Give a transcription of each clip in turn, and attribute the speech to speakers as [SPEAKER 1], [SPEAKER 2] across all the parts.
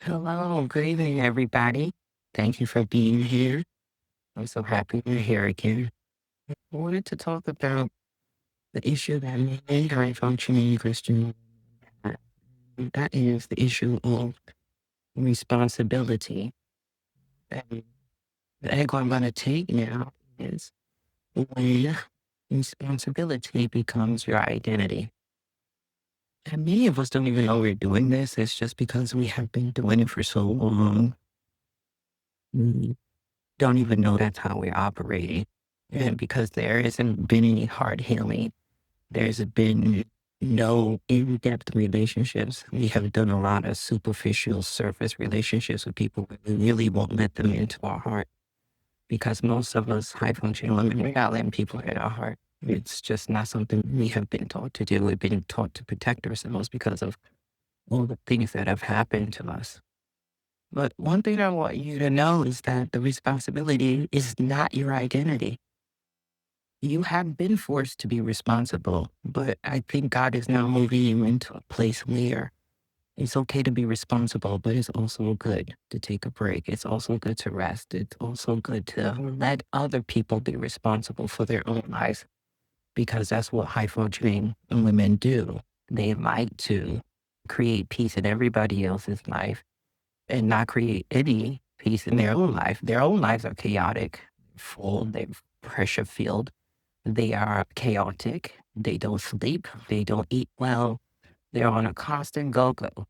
[SPEAKER 1] Hello, good evening, everybody. Thank you for being here. I'm so happy you're here again. I wanted to talk about the issue that many high functioning Christian have. That is the issue of responsibility. And the angle I'm going to take now is when responsibility becomes your identity. And many of us don't even know we're doing this. It's just because we have been doing it for so long. We don't even know that's how we're operating. And because there hasn't been any hard healing, there's been no in-depth relationships. We have done a lot of superficial surface relationships with people, but we really won't let them into our heart because most of us high functioning women, we're not letting people in our heart. It's just not something we have been taught to do. We've been taught to protect ourselves because of all the things that have happened to us. But one thing I want you to know is that the responsibility is not your identity. You have been forced to be responsible, but I think God is now moving you into a place where it's okay to be responsible, but it's also good to take a break. It's also good to rest. It's also good to let other people be responsible for their own lives because that's what high functioning women do. They like to create peace in everybody else's life and not create any peace in their own life. Their own lives are chaotic, full, they're pressure filled, they are chaotic, they don't sleep, they don't eat well, they're on a constant go-go.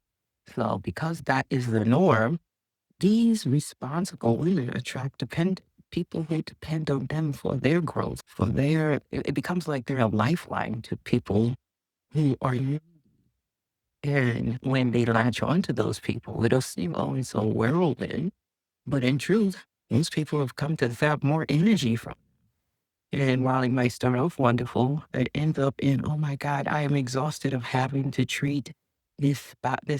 [SPEAKER 1] So because that is the norm, these responsible women attract people who depend on them for their growth, for it becomes like they're a lifeline to people who are and when they latch onto those people, it'll seem always so whirlwind. But in truth, most people have come to have more energy from. And while it might start off wonderful, it ends up in, oh my God, I am exhausted of having to treat this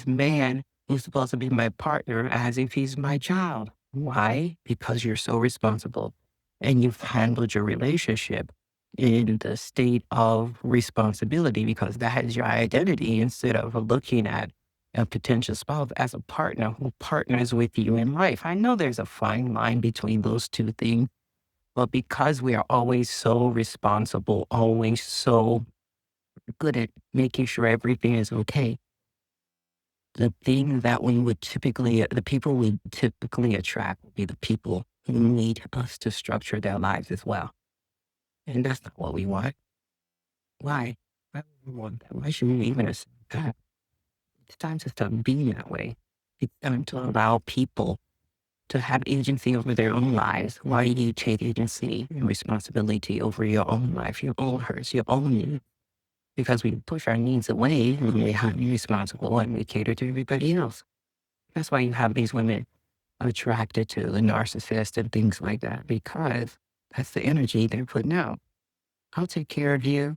[SPEAKER 1] man who's supposed to be my partner as if he's my child. Why? Because you're so responsible and you've handled your relationship in the state of responsibility because that is your identity instead of looking at a potential spouse as a partner who partners with you in life. I know there's a fine line between those two things, but because we are always so responsible, always so good at making sure everything is okay, the people we typically attract will be the people who need us to structure their lives as well. And that's not what we want. Why? Why would we want that? Why should we even accept that? It's time to stop being that way. It's time to allow people to have agency over their own lives. Why do you take agency and responsibility over your own life, your own hurts, your own needs? Because we push our needs away when we have to be responsible and we cater to everybody else. That's why you have these women attracted to the narcissist and things like that, because that's the energy they're putting out. I'll take care of you.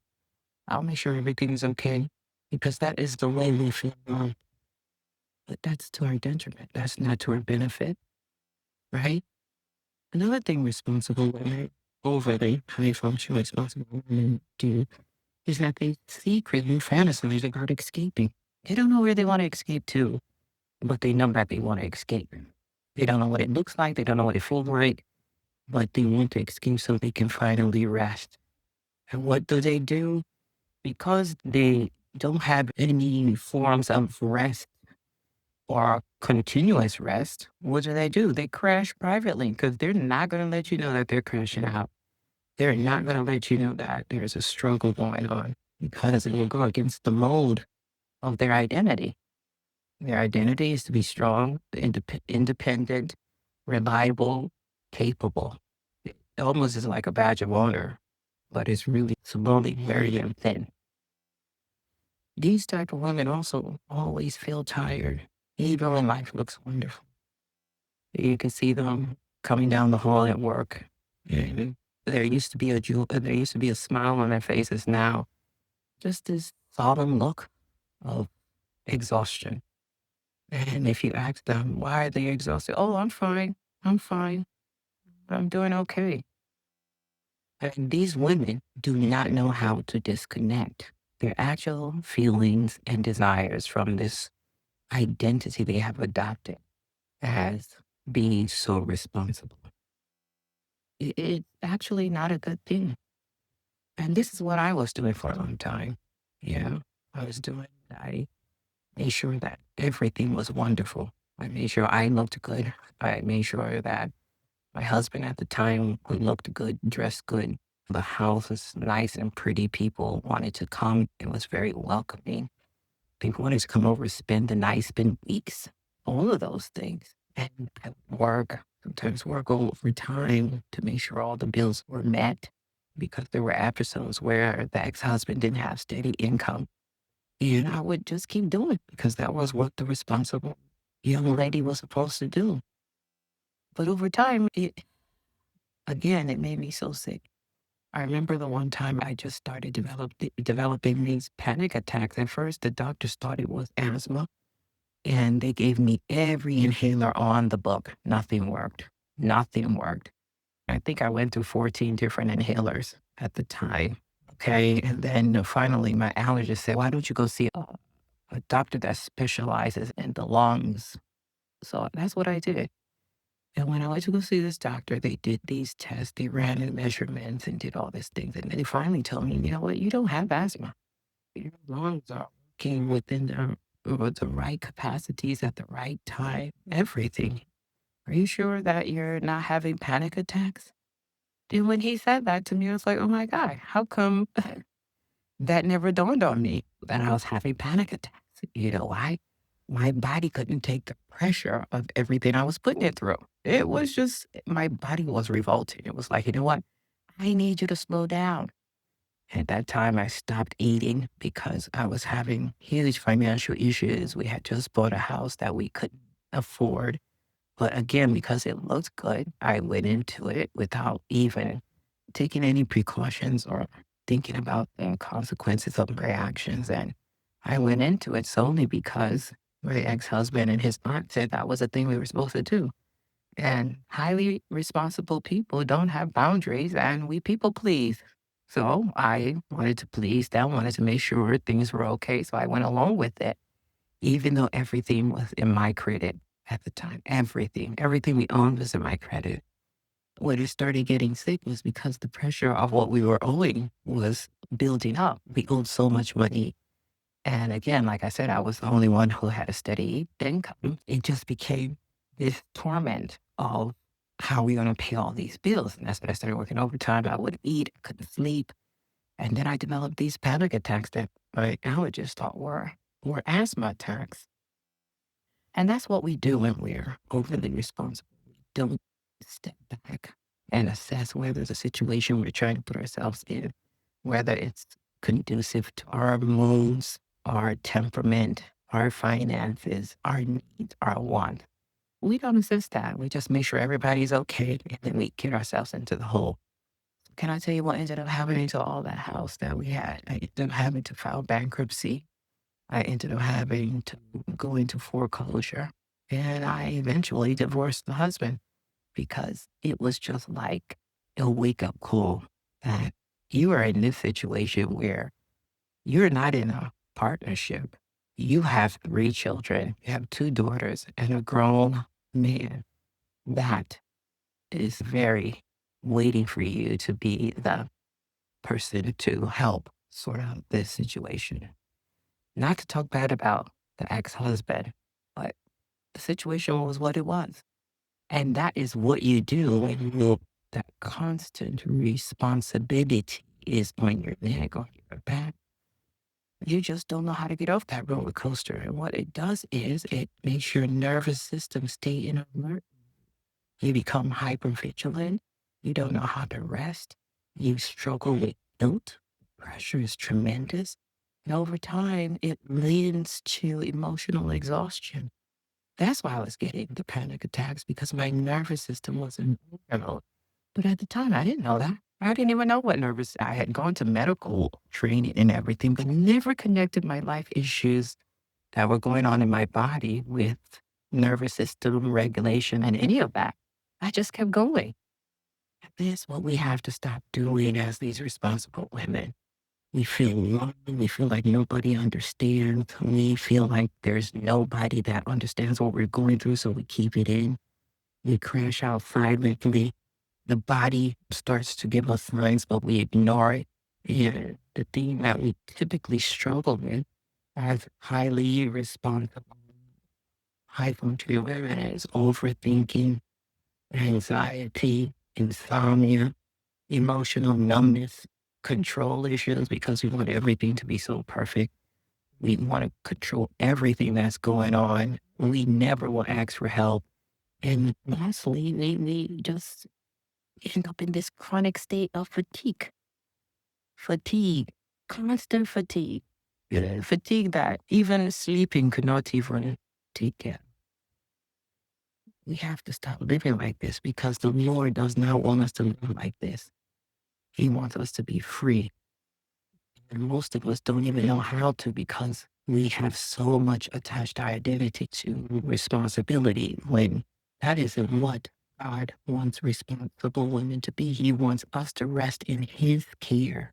[SPEAKER 1] I'll make sure everything's okay. Because that is the way we feel. But that's to our detriment. That's not to our benefit, right? Another thing responsible women, overly high functioning responsible women do is that they secretly fantasize about escaping. They don't know where they want to escape to, but they know that they want to escape. They don't know what it looks like. They don't know what it feels like, but they want to escape so they can finally rest. And what do? Because they don't have any forms of rest or continuous rest, what do? They crash privately because they're not going to let you know that they're crashing out. They're not going to let you know that there's a struggle going on because it will go against the mold of their identity. Their identity is to be strong, independent, reliable, capable. It almost is like a badge of honor, but it's really slowly wearing them thin. These type of women also always feel tired, even when life looks wonderful. You can see them coming down the hall at work. And there used to be a smile on their faces now. Just this solemn look of exhaustion. And if you ask them, why are they exhausted? Oh, I'm fine. I'm fine. I'm doing okay. And these women do not know how to disconnect their actual feelings and desires from this identity they have adopted. as being so responsible. It's actually not a good thing. And this is what I was doing for a long time. Yeah, I was doing, I made sure that everything was wonderful. I made sure I looked good. I made sure that my husband at the time looked good, dressed good. The house was nice and pretty. People wanted to come. It was very welcoming. People wanted to come over, spend the night, spend weeks, all of those things. And I would work, sometimes work overtime to make sure all the bills were met because there were episodes where the ex-husband didn't have steady income. And I would just keep doing it because that was what the responsible young lady was supposed to do. But over time, again, it made me so sick. I remember the one time I just started developing these panic attacks. At first, the doctors thought it was asthma, and they gave me every inhaler on the book. Nothing worked. Nothing worked. I think I went through 14 different inhalers at the time. Okay. And then finally, my allergist said, why don't you go see a doctor that specializes in the lungs? So that's what I did. And when I went to go see this doctor, they did these tests, they ran the measurements and did all these things. And they finally told me, you know what, you don't have asthma. Your lungs are working within the right capacities at the right time, everything. Are you sure that you're not having panic attacks? And when he said that to me, I was like, oh my God, how come that never dawned on me that I was having panic attacks? You know why? My body couldn't take the pressure of everything I was putting it through. It was just, my body was revolting. It was like, you know what? I need you to slow down. At that time, I stopped eating because I was having huge financial issues. We had just bought a house that we couldn't afford. But again, because it looked good, I went into it without even taking any precautions or thinking about the consequences of my actions. And I went into it solely because my ex-husband and his aunt said that was a thing we were supposed to do. And highly responsible people don't have boundaries and we people please. So I wanted to please them, wanted to make sure things were okay. So I went along with it, even though everything was in my credit at the time. Everything we owned was in my credit. When it started getting sick was because the pressure of what we were owing was building up. We owed so much money. And again, like I said, I was the only one who had a steady income. It just became this torment of how are we going to pay all these bills? And that's when I started working overtime. I wouldn't eat, I couldn't sleep. And then I developed these panic attacks that my allergists thought were asthma attacks. And that's what we do when we're overly responsible. We don't step back and assess whether the situation we're trying to put ourselves in, whether it's conducive to our moods, our temperament, our finances, our needs, our wants. We don't assess that. We just make sure everybody's okay and then we get ourselves into the hole. Can I tell you what ended up happening to all that house that we had? I ended up having to file bankruptcy. I ended up having to go into foreclosure. And I eventually divorced the husband because it was just like a wake up call that you are in this situation where you're not in a partnership. You have 3 children, you have 2 daughters, and a grown man that is very waiting for you to be the person to help sort out this situation. Not to talk bad about the ex-husband, but the situation was what it was. And that is what you do when that constant responsibility is on your neck, on your back. You just don't know how to get off that roller coaster. And what it does is it makes your nervous system stay in alert. You become hypervigilant. You don't know how to rest. You struggle with guilt. Pressure is tremendous. And over time, it leads to emotional exhaustion. That's why I was getting the panic attacks because my nervous system wasn't normal. But at the time, I didn't know that. I didn't even know what nervous. I had gone to medical training and everything, but never connected my life issues that were going on in my body with nervous system regulation and any of that. I just kept going. That's what we have to stop doing as these responsible women. We feel alone. We feel like nobody understands. We feel like there's nobody that understands what we're going through, so we keep it in. We crash out silently. The body starts to give us signs, but we ignore it. And the thing that we typically struggle with as highly responsible, high functioning women is overthinking, anxiety, insomnia, emotional numbness, control issues because we want everything to be so perfect. We want to control everything that's going on. We never will ask for help. And lastly, we just end up in this chronic state of fatigue, constant fatigue. Yeah. Fatigue that even sleeping could not even take care. We have to stop living like this because the Lord does not want us to live like this. He wants us to be free. And most of us don't even know how to because we have so much attached our identity to responsibility when that isn't what God wants responsible women to be. He wants us to rest in His care.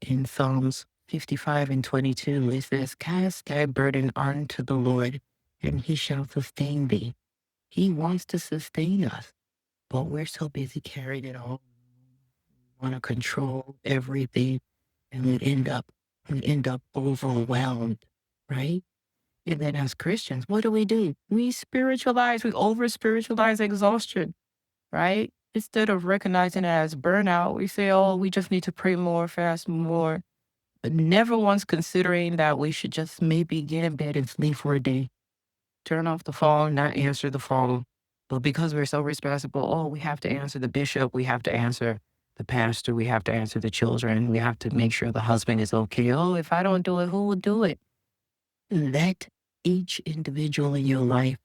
[SPEAKER 1] In Psalms 55 and 22, it says, "Cast thy burden unto the Lord, and He shall sustain thee." He wants to sustain us, but we're so busy carrying it all. We want to control everything, and we end up overwhelmed, right? And then as Christians, what do? We spiritualize, we over spiritualize exhaustion, right? Instead of recognizing it as burnout, we say, oh, we just need to pray more, fast more. But never once considering that we should just maybe get in bed and sleep for a day. Turn off the phone, not answer the phone. But because we're so responsible, oh, we have to answer the bishop, we have to answer the pastor, we have to answer the children, we have to make sure the husband is okay. Oh, if I don't do it, who will do it? Let each individual in your life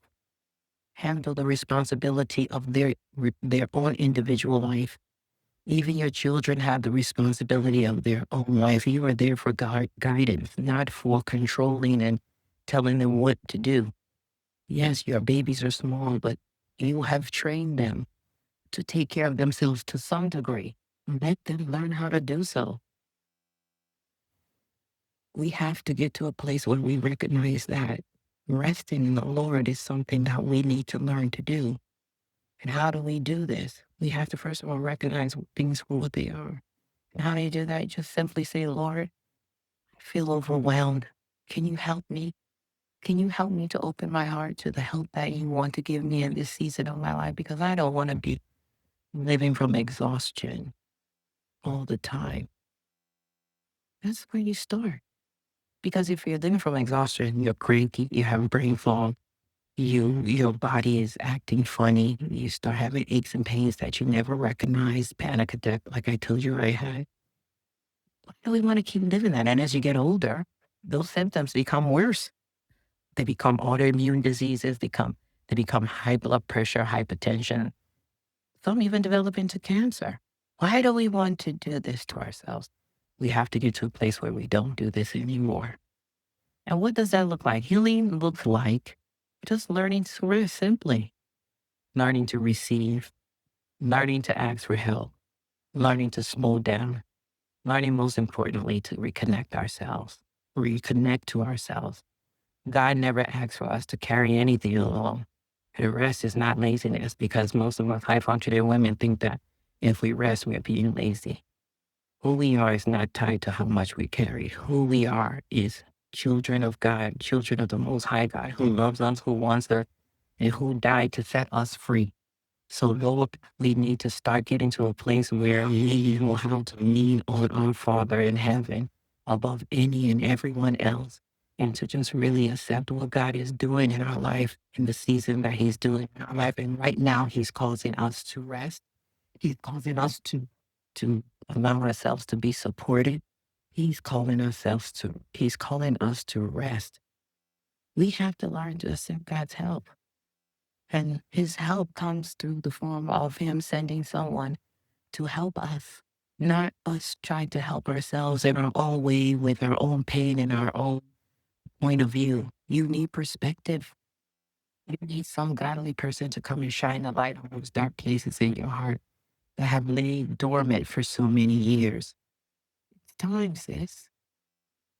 [SPEAKER 1] handle the responsibility of their own individual life. Even your children have the responsibility of their own life. You are there for guidance, not for controlling and telling them what to do. Yes, your babies are small, but you have trained them to take care of themselves to some degree. Let them learn how to do so. We have to get to a place where we recognize that resting in the Lord is something that we need to learn to do. And how do we do this? We have to first of all recognize things for what they are. And how do you do that? You just simply say, Lord, I feel overwhelmed. Can you help me? Can you help me to open my heart to the help that you want to give me in this season of my life? Because I don't want to be living from exhaustion all the time. That's where you start. Because if you're living from exhaustion, you're cranky, you have brain fog, your body is acting funny, you start having aches and pains that you never recognized, panic attack, like I told you I had. Why do we want to keep living that? And as you get older, those symptoms become worse. They become autoimmune diseases, they become high blood pressure, hypertension. Some even develop into cancer. Why do we want to do this to ourselves? We have to get to a place where we don't do this anymore. And what does that look like? Healing looks like just learning to rest simply, learning to receive, learning to ask for help, learning to slow down, learning most importantly to reconnect to ourselves. God never asked for us to carry anything alone. And rest is not laziness because most of us high functioning women think that if we rest, we're being lazy. Who we are is not tied to how much we carry. Who we are is children of God, children of the Most High God, who loves us, who wants us, and who died to set us free. So, Lord, we need to start getting to a place where we know how to lean on our Father in heaven above any and everyone else, and to just really accept what God is doing in our life in the season that He's doing in our life. And right now, He's causing us to rest. He's causing us to allow ourselves to be supported. He's calling us to rest. We have to learn to accept God's help. And His help comes through the form of Him sending someone to help us, not us trying to help ourselves in our own way with our own pain and our own point of view. You need perspective. You need some godly person to come and shine the light on those dark places in your heart that have laid dormant for so many years. time, sis.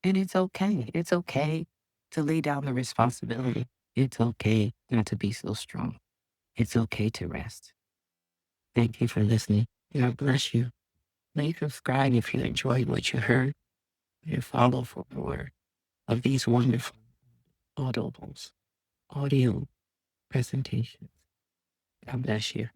[SPEAKER 1] And it's okay. It's okay to lay down the responsibility. It's okay not to be so strong. It's okay to rest. Thank you for listening. God bless you. Please subscribe if you enjoyed what you heard and follow for more of these wonderful audible audio presentations. God bless you.